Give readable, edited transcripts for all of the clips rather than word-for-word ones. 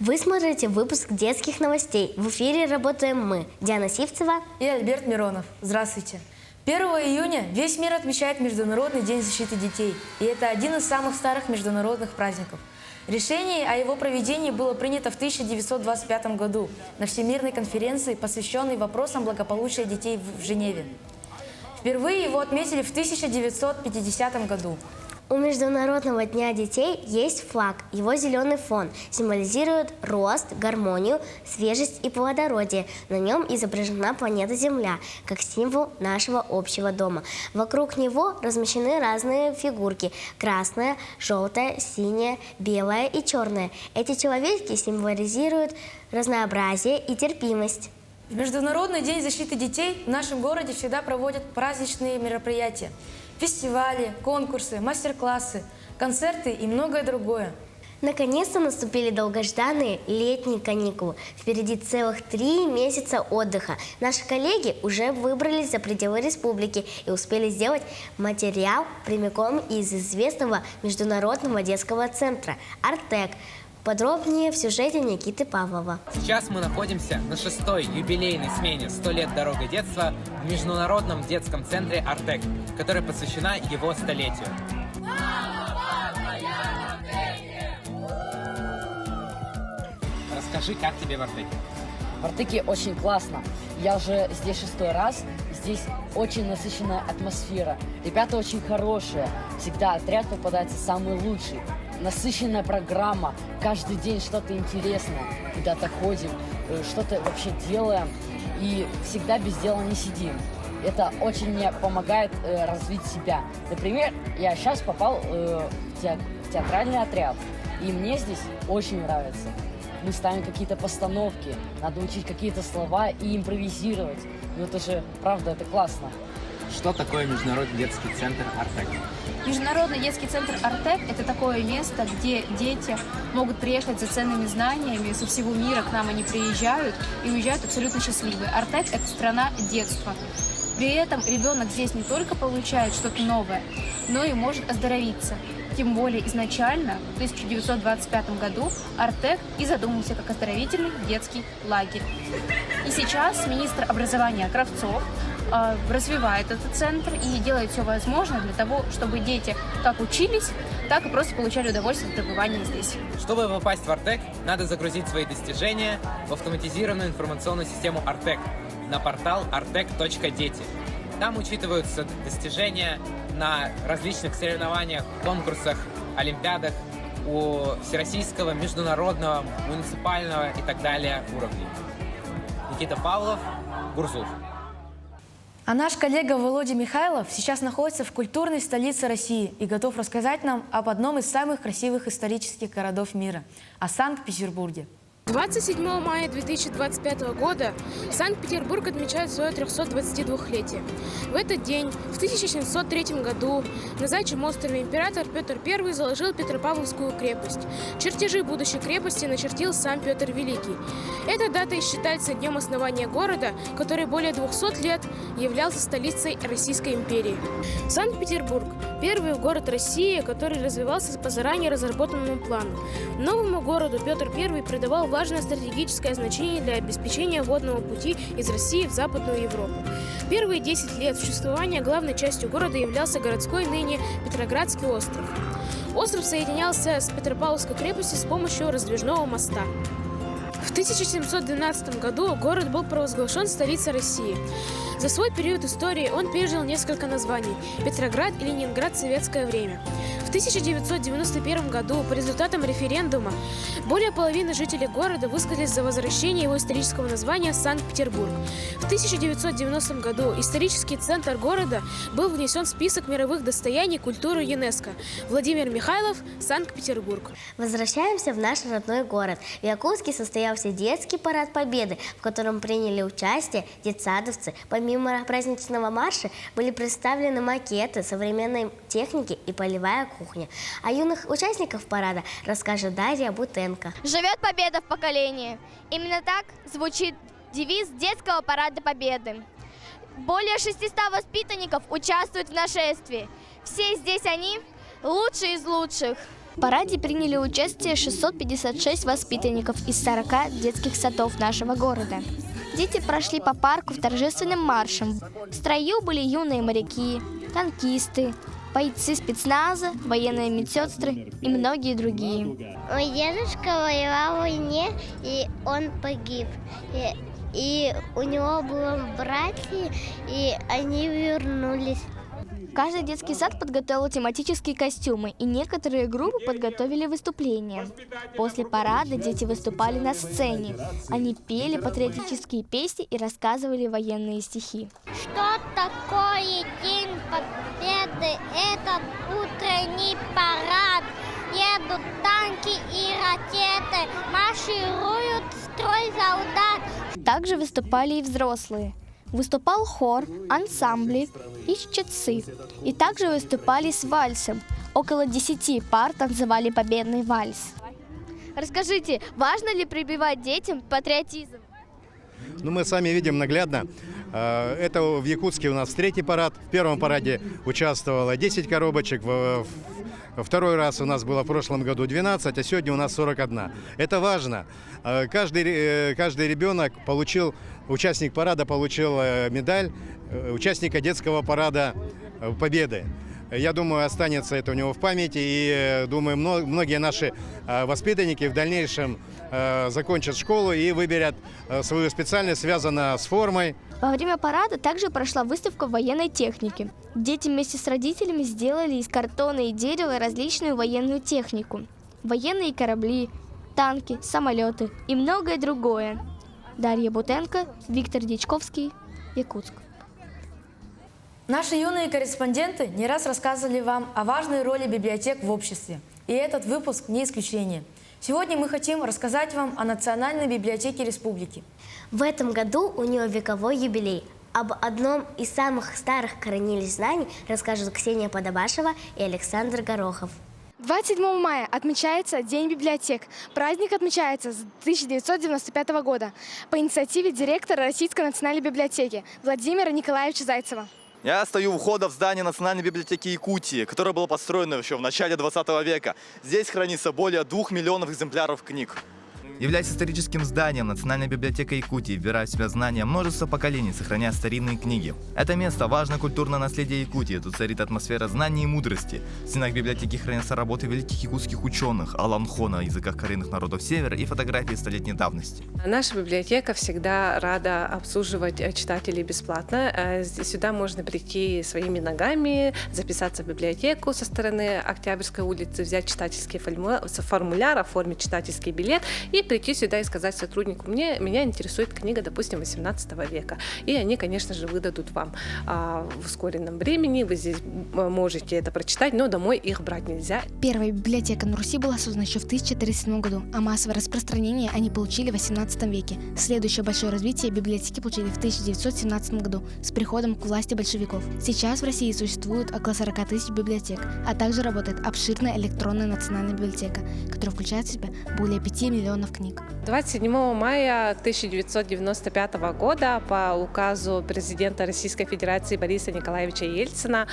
Вы смотрите выпуск детских новостей. В эфире работаем мы, Диана Сивцева и Альберт Миронов. Здравствуйте. 1 июня весь мир отмечает Международный день защиты детей. И это один из самых старых международных праздников. Решение о его проведении было принято в 1925 году на Всемирной конференции, посвященной вопросам благополучия детей в Женеве. Впервые его отметили в 1950 году. У Международного дня детей есть флаг. Его зеленый фон символизирует рост, гармонию, свежесть и плодородие. На нем изображена планета Земля, как символ нашего общего дома. Вокруг него размещены разные фигурки – красная, желтая, синяя, белая и черная. Эти человечки символизируют разнообразие и терпимость. В Международный день защиты детей в нашем городе всегда проводят праздничные мероприятия. Фестивали, конкурсы, мастер-классы, концерты и многое другое. Наконец-то наступили долгожданные летние каникулы. Впереди целых 3 месяца отдыха. Наши коллеги уже выбрались за пределы республики и успели сделать материал прямиком из известного международного детского центра «Артек». Подробнее в сюжете Никиты Павлова. Сейчас мы находимся на 6-й юбилейной смене «100 лет дорога детства» в Международном детском центре «Артек», которая посвящена его столетию. Расскажи, как тебе в Артеке? В Артеке очень классно. Я уже здесь 6-й раз. Здесь очень насыщенная атмосфера. Ребята очень хорошие. Всегда отряд попадается самый лучший. Насыщенная программа. Каждый день что-то интересное. Куда-то ходим, что-то вообще делаем. И всегда без дела не сидим. Это очень мне помогает развить себя. Например, я сейчас попал в театральный отряд. И мне здесь очень нравится. Мы ставим какие-то постановки, надо учить какие-то слова и импровизировать. Ну это же, правда, это классно. Что такое Международный детский центр «Артек»? Международный детский центр «Артек» – это такое место, где дети могут приехать за ценными знаниями. Со всего мира к нам они приезжают и уезжают абсолютно счастливые. «Артек» – это страна детства. При этом ребенок здесь не только получает что-то новое, но и может оздоровиться. Тем более изначально, в 1925 году, «Артек» и задумался как оздоровительный детский лагерь. И сейчас министр образования Кравцов развивает этот центр и делает все возможное для того, чтобы дети как учились, так и просто получали удовольствие от пребывания здесь. Чтобы попасть в «Артек», надо загрузить свои достижения в автоматизированную информационную систему «Артек» на портал artek.дети. Там учитываются достижения на различных соревнованиях, конкурсах, олимпиадах у всероссийского, международного, муниципального и так далее уровней. Никита Павлов, Гурзуф. А наш коллега Володя Михайлов сейчас находится в культурной столице России и готов рассказать нам об одном из самых красивых исторических городов мира – о Санкт-Петербурге. 27 мая 2025 года Санкт-Петербург отмечает свое 322-летие. В этот день, в 1703 году, на Заячьем острове император Петр I заложил Петропавловскую крепость. Чертежи будущей крепости начертил сам Петр Великий. Эта дата и считается днем основания города, который более 200 лет являлся столицей Российской империи. Санкт-Петербург – первый город России, который развивался по заранее разработанному плану. Новому городу Петр I придавал важное стратегическое значение для обеспечения водного пути из России в Западную Европу. Первые 10 лет существования главной частью города являлся городской ныне Петроградский остров. Остров соединялся с Петропавловской крепостью с помощью раздвижного моста. В 1712 году город был провозглашен столицей России. За свой период истории он пережил несколько названий – Петроград и Ленинград в советское время. В 1991 году по результатам референдума более половины жителей города высказались за возвращение его исторического названия Санкт-Петербург. В 1990 году исторический центр города был внесен в список мировых достояний культуры ЮНЕСКО. Владимир Михайлов, Санкт-Петербург. Возвращаемся в наш родной город. В Якутске состоялся детский парад Победы, в котором приняли участие детсадовцы. Помимо праздничного марша были представлены макеты современной техники и полевая кухня. О юных участниках парада расскажет Дарья Бутенко. Живет победа в поколении. Именно так звучит девиз детского парада Победы. Более 600 воспитанников участвуют в нашествии. Все здесь они лучшие из лучших. В параде приняли участие 656 воспитанников из 40 детских садов нашего города. Дети прошли по парку в торжественным маршем. В строю были юные моряки, танкисты, бойцы спецназа, военные медсестры и многие другие. Мой дедушка воевал в войне, и он погиб. И у него было братья, и они вернулись. Каждый детский сад подготовил тематические костюмы, и некоторые группы подготовили выступления. После парада дети выступали на сцене. Они пели патриотические песни и рассказывали военные стихи. Что такое День Победы? Это утренний парад. Едут танки и ракеты, маршируют строй солдат. Также выступали и взрослые. Выступал хор, ансамбли и чтецы. И также выступали с вальсом. Около 10 пар танцевали победный вальс. Расскажите, важно ли прививать детям патриотизм? Ну, мы сами видим наглядно. Это в Якутске у нас 3-й парад. В первом параде участвовало 10 коробочек. Второй раз у нас было в прошлом году 12, а сегодня у нас 41. Это важно. Каждый ребенок участник парада получил медаль участника детского парада Победы. Я думаю, останется это у него в памяти. И думаю, многие наши воспитанники в дальнейшем закончат школу и выберут свою специальность, связанную с формой. Во время парада также прошла выставка военной техники. Дети вместе с родителями сделали из картона и дерева различную военную технику. Военные корабли, танки, самолеты и многое другое. Дарья Бутенко, Виктор Дичковский, Якутск. Наши юные корреспонденты не раз рассказывали вам о важной роли библиотек в обществе. И этот выпуск не исключение. Сегодня мы хотим рассказать вам о Национальной библиотеке республики. В этом году у нее вековой юбилей. Об одном из самых старых хранилищ знаний расскажут Ксения Подобашева и Александр Горохов. 27 мая отмечается День библиотек. Праздник отмечается с 1995 года по инициативе директора Российской национальной библиотеки Владимира Николаевича Зайцева. Я стою у входа в здание Национальной библиотеки Якутии, которое было построено еще в начале 20 века. Здесь хранится более 2 миллионов экземпляров книг. Являясь историческим зданием, Национальная библиотека Якутии вбирает в себя знания множества поколений, сохраняя старинные книги. Это место – важное культурное наследие Якутии. Тут царит атмосфера знаний и мудрости. В стенах библиотеки хранятся работы великих якутских ученых Алан Хо на языках коренных народов Севера и фотографии столетней давности. Наша библиотека всегда рада обслуживать читателей бесплатно. Сюда можно прийти своими ногами, записаться в библиотеку со стороны Октябрьской улицы, взять читательский формуляр, оформить читательский билет и прийти сюда и сказать сотруднику: меня интересует книга, допустим, 18 века. И они, конечно же, выдадут вам в ускоренном времени. Вы здесь можете это прочитать, но домой их брать нельзя. Первая библиотека на Руси была создана еще в 1437 году, а массовое распространение они получили в 18 веке. Следующее большое развитие библиотеки получили в 1917 году с приходом к власти большевиков. Сейчас в России существует около 40 тысяч библиотек, а также работает обширная электронная национальная библиотека, которая включает в себя более 5 миллионов книг. 27 мая 1995 года по указу президента Российской Федерации Бориса Николаевича Ельцина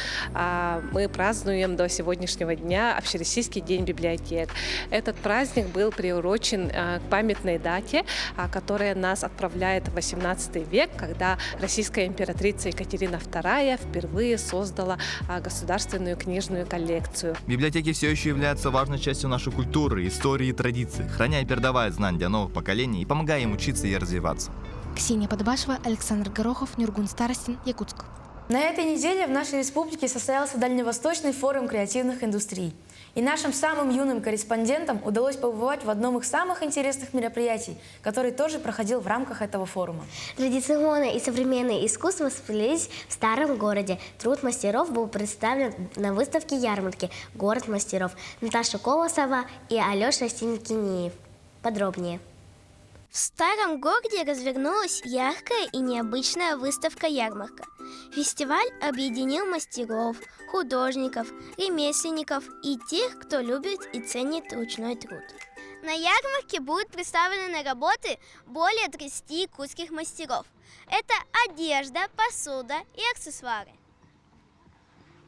мы празднуем до сегодняшнего дня Общероссийский день библиотек. Этот праздник был приурочен к памятной дате, которая нас отправляет в 18 век, когда российская императрица Екатерина II впервые создала государственную книжную коллекцию. Библиотеки все еще являются важной частью нашей культуры, истории и традиций, храня и передавая знания для новых поколений и помогая им учиться и развиваться. Ксения Подобашева, Александр Горохов, Нюргун Старостин, Якутск. На этой неделе в нашей республике состоялся Дальневосточный форум креативных индустрий. И нашим самым юным корреспондентам удалось побывать в одном из самых интересных мероприятий, который тоже проходил в рамках этого форума. Традиционное и современное искусство сплелись в старом городе. Труд мастеров был представлен на выставке ярмарки «Город мастеров». Наташа Колосова и Алеша Синкинеев. Подробнее. В старом городе развернулась яркая и необычная выставка-ярмарка. Фестиваль объединил мастеров, художников, ремесленников и тех, кто любит и ценит ручной труд. На ярмарке будут представлены работы более 30 якутских мастеров. Это одежда, посуда и аксессуары.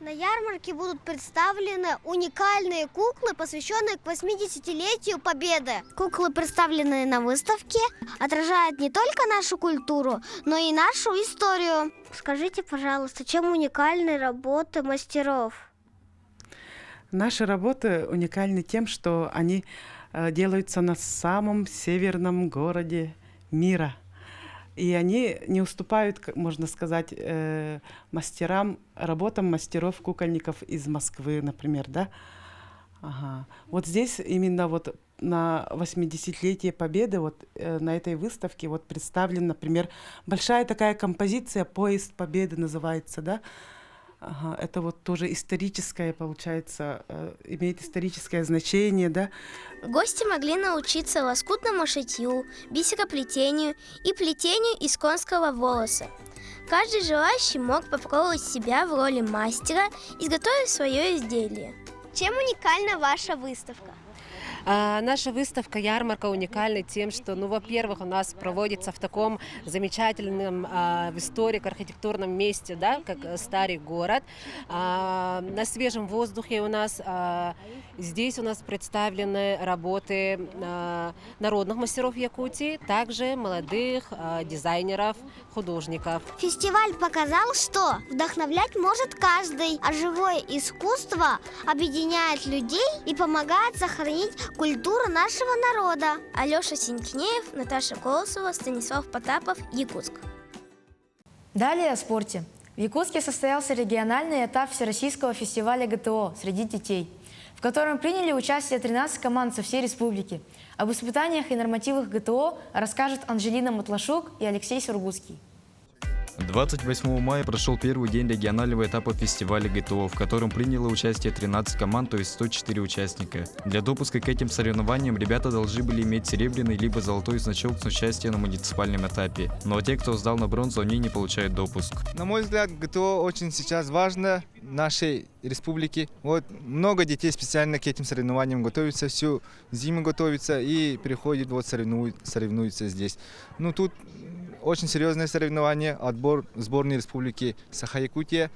На ярмарке будут представлены уникальные куклы, посвященные к 80-летию Победы. Куклы, представленные на выставке, отражают не только нашу культуру, но и нашу историю. Скажите, пожалуйста, чем уникальны работы мастеров? Наши работы уникальны тем, что они делаются на самом северном городе мира. И они не уступают, можно сказать, работам мастеров-кукольников из Москвы, например, да? Ага. Вот здесь именно вот на 80-летие Победы вот на этой выставке вот представлена, например, большая такая композиция «Поезд Победы» называется, да? Ага, это вот тоже историческое, получается, имеет историческое значение, да. Гости могли научиться лоскутному шитью, бисероплетению и плетению из конского волоса. Каждый желающий мог попробовать себя в роли мастера, изготовив свое изделие. Чем уникальна ваша выставка? Наша выставка «Ярмарка» уникальна тем, что, во-первых, у нас проводится в таком замечательном в истории архитектурном месте, да, как Старый город. На свежем воздухе у нас, здесь у нас представлены работы народных мастеров Якутии, также молодых дизайнеров, художников. Фестиваль показал, что вдохновлять может каждый, а живое искусство объединяет людей и помогает сохранить культуру нашего народа. Алеша Синькнеев, Наташа Колосова, Станислав Потапов, Якутск. Далее о спорте. В Якутске состоялся региональный этап Всероссийского фестиваля ГТО среди детей, в котором приняли участие 13 команд со всей республики. Об испытаниях и нормативах ГТО расскажут Анжелина Матлашук и Алексей Сургутский. 28 мая прошел первый день регионального этапа фестиваля ГТО, в котором приняло участие 13 команд, то есть 104 участника. Для допуска к этим соревнованиям ребята должны были иметь серебряный либо золотой значок с участием на муниципальном этапе. Но те, кто сдал на бронзу, они не получают допуск. На мой взгляд, ГТО очень сейчас важно в нашей республике. Вот много детей специально к этим соревнованиям готовятся, всю зиму готовятся и приходят, вот соревнуются здесь. Тут очень серьезное соревнование, отбор сборной республики Саха-Якутия.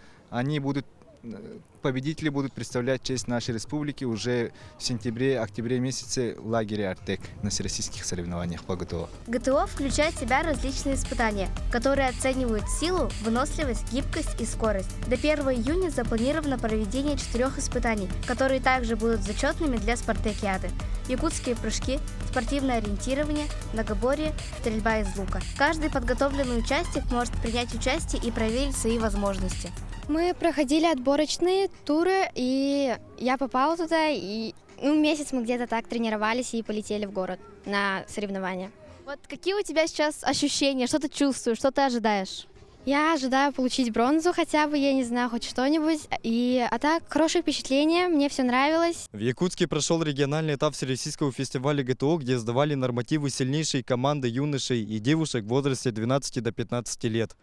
Победители будут представлять честь нашей республики уже в сентябре-октябре месяце в лагере «Артек» на всероссийских соревнованиях по ГТО. ГТО включает в себя различные испытания, которые оценивают силу, выносливость, гибкость и скорость. До 1 июня запланировано проведение 4 испытаний, которые также будут зачетными для спартакиады. Якутские прыжки, спортивное ориентирование, многоборье, стрельба из лука. Каждый подготовленный участник может принять участие и проверить свои возможности. Мы проходили отборочные туры, и я попала туда, и месяц мы где-то так тренировались и полетели в город на соревнования. Вот какие у тебя сейчас ощущения, что ты чувствуешь, что ты ожидаешь? Я ожидаю получить бронзу хотя бы, я не знаю, хоть что-нибудь. А так, хорошие впечатления, мне все нравилось. В Якутске прошел региональный этап Всероссийского фестиваля ГТО, где сдавали нормативы сильнейшие команды юношей и девушек в возрасте 12 до 15 лет.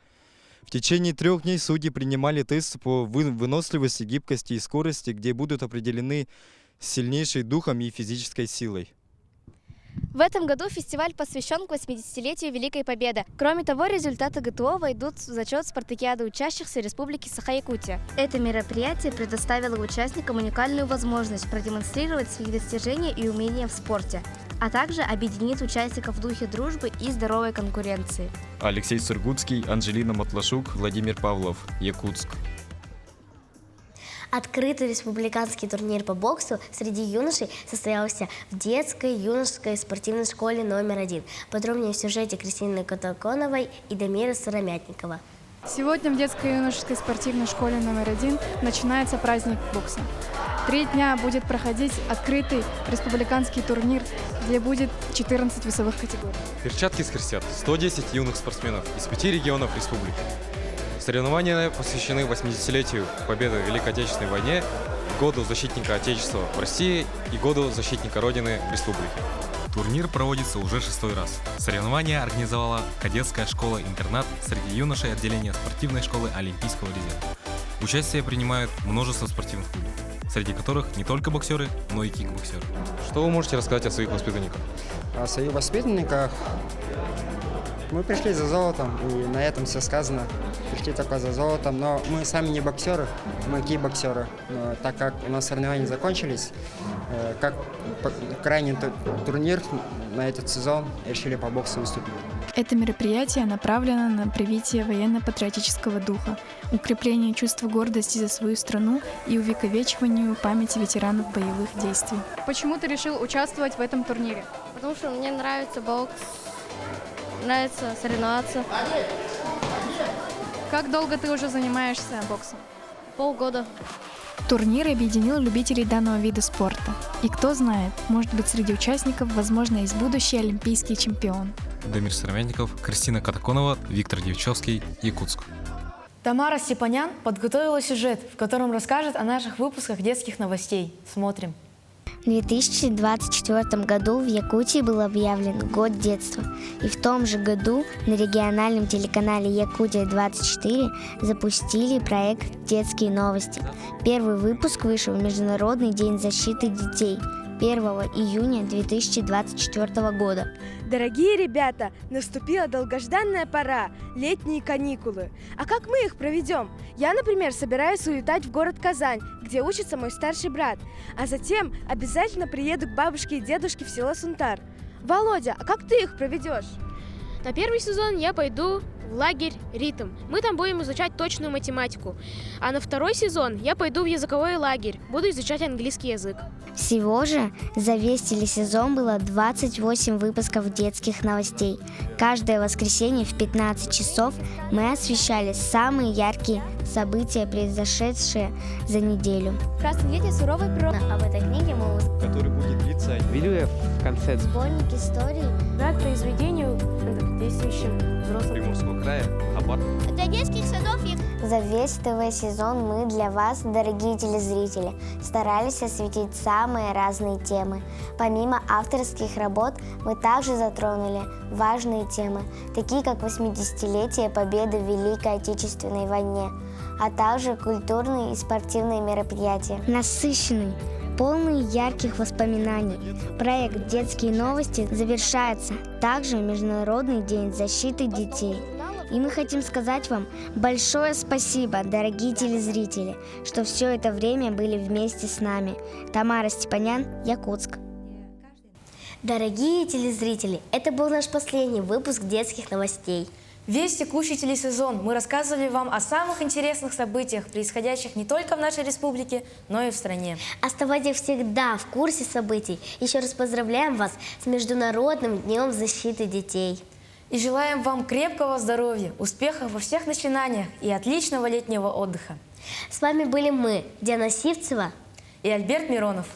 В течение 3 дней судьи принимали тест по выносливости, гибкости и скорости, где будут определены сильнейшие духом и физической силой. В этом году фестиваль посвящен к 80-летию Великой Победы. Кроме того, результаты ГТО войдут в зачет спартакиады учащихся Республики Саха-Якутия. Это мероприятие предоставило участникам уникальную возможность продемонстрировать свои достижения и умения в спорте, а также объединит участников в духе дружбы и здоровой конкуренции. Алексей Сургутский, Анжелина Матлашук, Владимир Павлов, Якутск. Открытый республиканский турнир по боксу среди юношей состоялся в детской юношеской спортивной школе номер 1. Подробнее в сюжете Кристины Катаконовой и Дамира Сыромятникова. Сегодня в детской юношеской спортивной школе номер 1 начинается праздник бокса. 3 дня будет проходить открытый республиканский турнир, где будет 14 весовых категорий. Перчатки скрестят 110 юных спортсменов из 5 регионов республики. Соревнования посвящены 80-летию Победы в Великой Отечественной войне, году защитника Отечества в России и году защитника Родины в республике. Турнир проводится уже 6-й раз. Соревнования организовала кадетская школа-интернат среди юношей отделения спортивной школы Олимпийского резерва. Участие принимают множество спортивных клубов, среди которых не только боксеры, но и кикбоксеры. Что вы можете рассказать о своих воспитанниках? О своих воспитанниках Мы пришли за золотом, и на этом все сказано. Пришли только за золотом, но мы сами не боксеры, мы ки-боксеры. Но так как у нас соревнования закончились, как крайний турнир на этот сезон, решили по боксу выступить. Это мероприятие направлено на привитие военно-патриотического духа, укрепление чувства гордости за свою страну и увековечиванию памяти ветеранов боевых действий. Почему ты решил участвовать в этом турнире? Потому что мне нравится бокс, нравится соревноваться. Как долго ты уже занимаешься боксом? Полгода. Турнир объединил любителей данного вида спорта. И кто знает, может быть, среди участников, возможно, есть будущий олимпийский чемпион. Дамир Сыромятников, Кристина Катаконова, Виктор Девчевский, Якутск. Тамара Степанян подготовила сюжет, в котором расскажет о наших выпусках детских новостей. Смотрим. В 2024 году в Якутии был объявлен Год детства. И в том же году на региональном телеканале «Якутия-24» запустили проект «Детские новости». Первый выпуск вышел в Международный день защиты детей 1 июня 2024 года. Дорогие ребята, наступила долгожданная пора – летние каникулы. А как мы их проведем? Я, например, собираюсь улетать в город Казань, где учится мой старший брат. А затем обязательно приеду к бабушке и дедушке в село Сунтар. Володя, а как ты их проведешь? На первый сезон я пойду в лагерь «Ритм». Мы там будем изучать точную математику. А на второй сезон я пойду в языковой лагерь. Буду изучать английский язык. Всего же за весь телесезон было 28 выпусков детских новостей. Каждое воскресенье в 15 часов мы освещали самые яркие события, произошедшие за неделю. В «Красном веке» суровой природы. Об этой книге мы узнаем. Который будет длиться. Вилюев в конце. Сборник историй. К произведению действующим взрослым. Приморского края, Хабар. Для детских садов За весь ТВ-сезон мы для вас, дорогие телезрители, старались осветить самые разные темы. Помимо авторских работ, мы также затронули важные темы, такие как 80-летие Победы в Великой Отечественной войне, а также культурные и спортивные мероприятия. Насыщенный, полный ярких воспоминаний. Проект «Детские новости» завершается также Международный день защиты детей. И мы хотим сказать вам большое спасибо, дорогие телезрители, что все это время были вместе с нами. Тамара Степанян, Якутск. Дорогие телезрители, это был наш последний выпуск детских новостей. Весь текущий телесезон мы рассказывали вам о самых интересных событиях, происходящих не только в нашей республике, но и в стране. Оставайтесь всегда в курсе событий. Еще раз поздравляем вас с Международным днем защиты детей. И желаем вам крепкого здоровья, успехов во всех начинаниях и отличного летнего отдыха. С вами были мы, Диана Сивцева и Альберт Миронов.